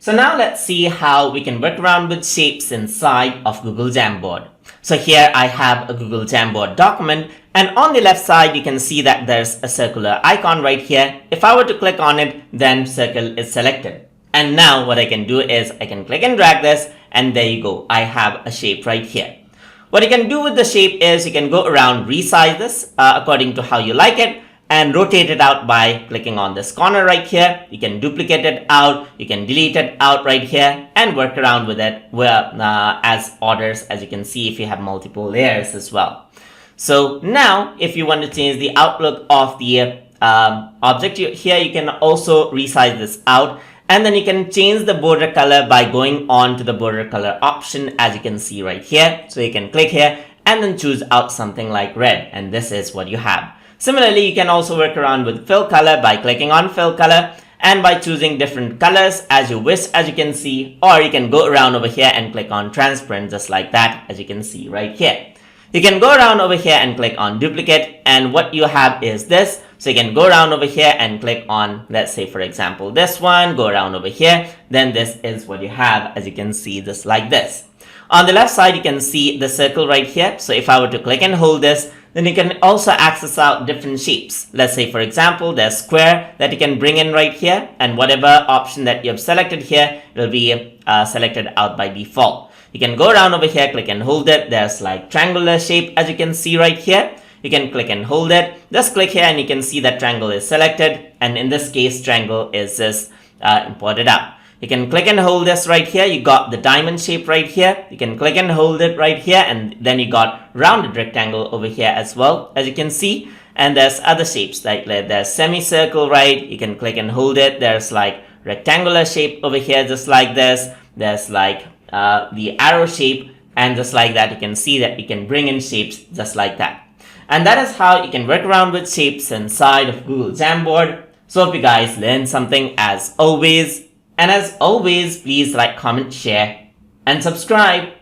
So now let's see how we can work around with shapes inside of Google Jamboard. So here I have a Google Jamboard document, and on the left side you can see that there's a circular icon right here. If I were to click on it, then circle is selected. And now what I can do is I can click and drag this, and there you go. I have a shape right here. What you can do with the shape is you can go around, resize this according to how you like it, and rotate it out by clicking on this corner right here. You can duplicate it out, you can delete it out right here, and work around with it as orders, as you can see if you have multiple layers as well. So now if you want to change the outlook of the object here, you can also resize this out, and then you can change the border color by going on to the border color option, as you can see right here. So you can click here and then choose out something like red, and this is what you have. Similarly, you can also work around with fill color by clicking on fill color and by choosing different colors as you wish, as you can see, or you can go around over here and click on transparent just like that, as you can see right here. You can go around over here and click on duplicate, and what you have is this. So you can go around over here and click on, let's say for example this one, go around over here, then this is what you have, as you can see, just like this. On the left side you can see the circle right here. So if I were to click and hold this, then you can also access out different shapes. Let's say for example there's square that you can bring in right here, and whatever option that you have selected here, it will be selected out by default. You can go around over here, click and hold it. There's like triangular shape, as you can see right here. You can click and hold it. Just click here and you can see that triangle is selected, and in this case triangle is just imported out. You can click and hold this right here. You got the diamond shape right here. You can click and hold it right here, and then you got rounded rectangle over here as well, as you can see. And there's other shapes like there's semicircle, right? You can click and hold it. There's like rectangular shape over here, just like this. There's like the arrow shape, and just like that you can see that you can bring in shapes just like that. And that is how you can work around with shapes inside of Google Jamboard. So hope you guys learned something as always. And as always, please like, comment, share, and subscribe.